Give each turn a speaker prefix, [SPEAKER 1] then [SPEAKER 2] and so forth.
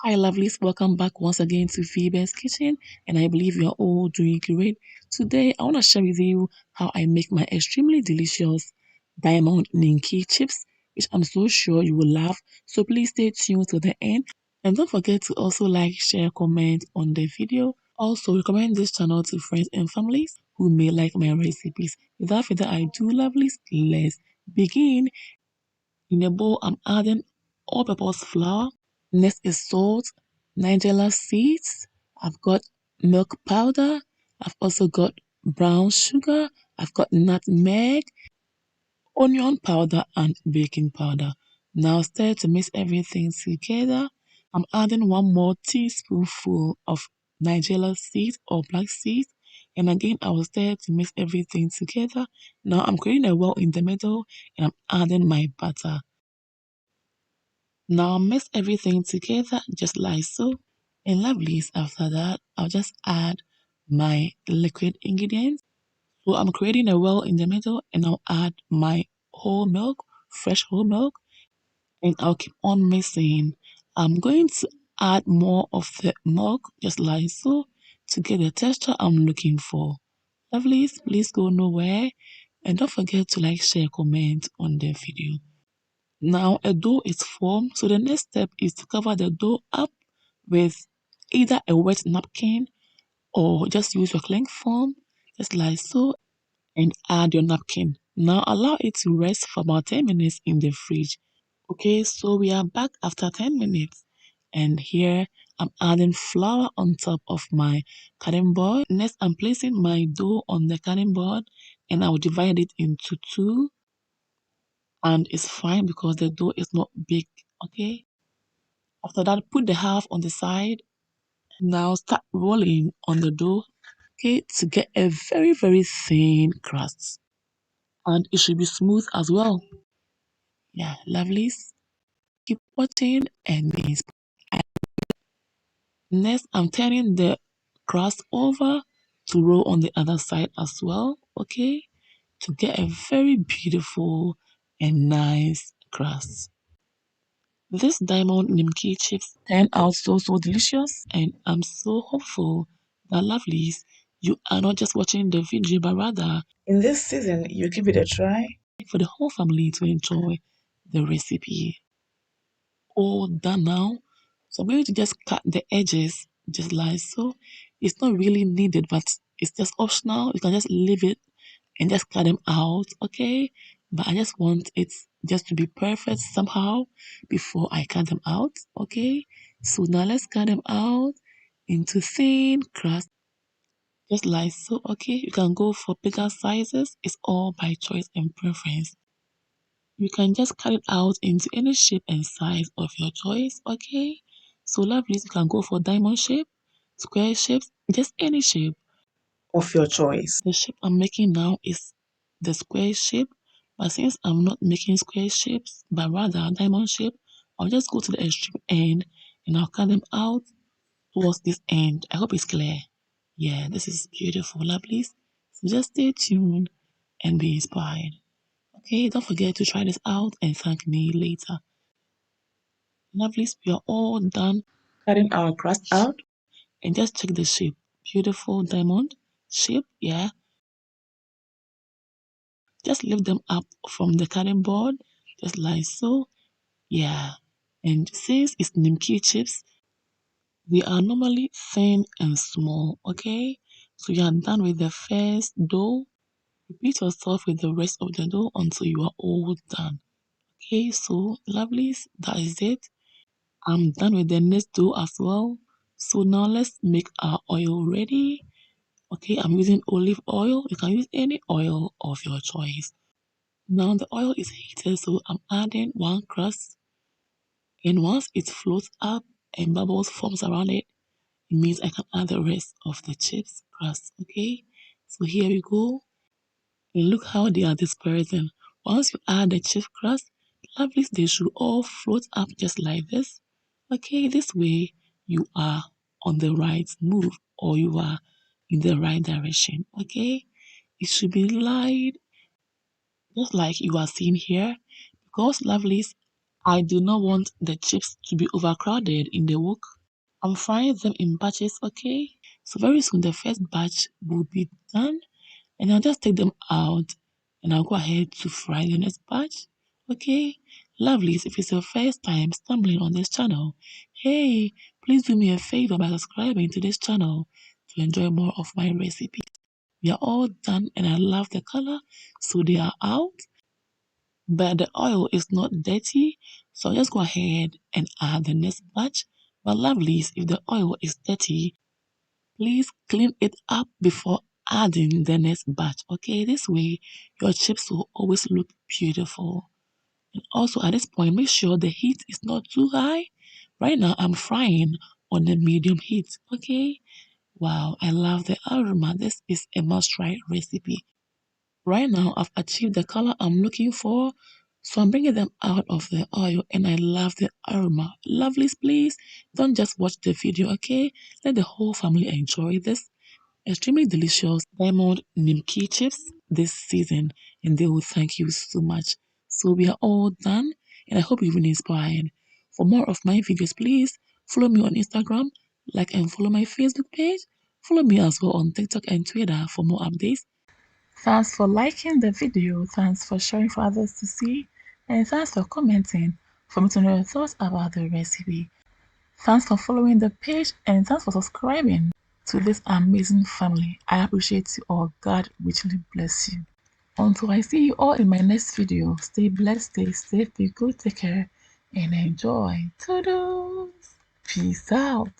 [SPEAKER 1] Hi lovelies, welcome back once again to Phoebe's Kitchen, and I believe you are all doing great. Today I want to share with you how I make my extremely delicious diamond Nimki chips, which I'm so sure you will love. So please stay tuned to the end, and don't forget to also like, share, comment on the video. Also recommend this channel to friends and families who may like my recipes. Without further ado, lovelies, let's begin. In a bowl, I'm adding all-purpose flour. Next is salt, Nigella seeds. I've got milk powder. I've also got brown sugar. I've got nutmeg, onion powder, and baking powder. Now stir to mix everything together. I'm adding one more teaspoonful of Nigella seeds or black seeds. And again, I will stir to mix everything together. Now I'm creating a well in the middle and I'm adding my butter. Now mix everything together just like so. And lovelies, after that, I'll just add my liquid ingredients. So I'm creating a well in the middle and I'll add my whole milk, fresh whole milk, and I'll keep on mixing. I'm going to add more of the milk just like so to get the texture I'm looking for. Lovelies, please go nowhere and don't forget to like, share, comment on the video. Now a dough is formed, so the next step is to cover the dough up with either a wet napkin or just use your cling foam, just like so, and add your napkin. Now allow it to rest for about 10 minutes in the fridge. Okay, so we are back after 10 minutes, and here I'm adding flour on top of my cutting board. Next, I'm placing my dough on the cutting board, and I'll divide it into two, and it's fine because the dough is not big. Okay. After that, put the half on the side. Now start rolling on the dough, okay, to get a very thin crust. And it should be smooth as well. Yeah, lovelies. Keep putting and mix. Next, I'm turning the crust over to roll on the other side as well, okay, to get a very beautiful and nice crust. This diamond Nimki chips turn out so delicious, and I'm so hopeful that lovelies, you are not just watching the video but rather in this season you give it a try for the whole family to enjoy the recipe. All done now. So I'm going to just cut the edges just like so. It's not really needed, but it's just optional. You can just leave it and just cut them out, okay? But I just want it just to be perfect somehow before I cut them out, okay? So now let's cut them out into thin crust, just like so, okay? You can go for bigger sizes. It's all by choice and preference. You can just cut it out into any shape and size of your choice, okay? So lovelies, you can go for diamond shape, square shapes, just any shape of your choice. The shape I'm making now is the square shape, but since I'm not making square shapes, but rather diamond shape, I'll just go to the extreme end and I'll cut them out towards this end. I hope it's clear. Yeah, this is beautiful, lovelies. So just stay tuned and be inspired. Okay, don't forget to try this out and thank me later. Lovelies, we are all done cutting our crust out and just check the shape. Beautiful diamond shape, yeah. Just lift them up from the cutting board, just like so. Yeah. And since it's Nimki chips, they are normally thin and small, okay? So you are done with the first dough. Repeat yourself with the rest of the dough until you are all done. Okay, so lovelies, that is it. I'm done with the next dough as well. So now let's make our oil ready. Okay, I'm using olive oil. You can use any oil of your choice. Now the oil is heated, so I'm adding one crust. And once it floats up and bubbles forms around it, it means I can add the rest of the chips crust. Okay, so here we go. And look how they are dispersing. Once you add the chip crust, lovely, they should all float up just like this. Okay, this way you are on the right move or you are in the right direction. Okay, it should be light just like you are seeing here, because lovelies, I do not want the chips to be overcrowded in the wok. I'm frying them in batches, okay? So very soon the first batch will be done and I'll just take them out and I'll go ahead to fry the next batch. Okay? Lovelies, if it's your first time stumbling on this channel, hey, please do me a favor by subscribing to this channel to enjoy more of my recipes. We are all done and I love the color, so they are out. But the oil is not dirty, so I'll just go ahead and add the next batch. But lovelies, if the oil is dirty, please clean it up before adding the next batch. Okay, this way your chips will always look beautiful. And also at this point, make sure the heat is not too high. Right now, I'm frying on the medium heat. Okay, wow, I love the aroma. This is a must try recipe. Right now, I've achieved the color I'm looking for. So I'm bringing them out of the oil and I love the aroma. Lovelies, please don't just watch the video, okay? Let the whole family enjoy this extremely delicious diamond Nimki chips this season and they will thank you so much. So we are all done and I hope you've been inspired. For more of my videos, please follow me on Instagram, like and follow my Facebook page. Follow me as well on TikTok and Twitter for more updates. Thanks for liking the video, thanks for sharing for others to see, and thanks for commenting for me to know your thoughts about the recipe. Thanks for following the page and thanks for subscribing to this amazing family. I appreciate you all. God richly bless you. Until I see you all in my next video, stay blessed, stay safe, be good, take care, and enjoy. Toodles! Peace out.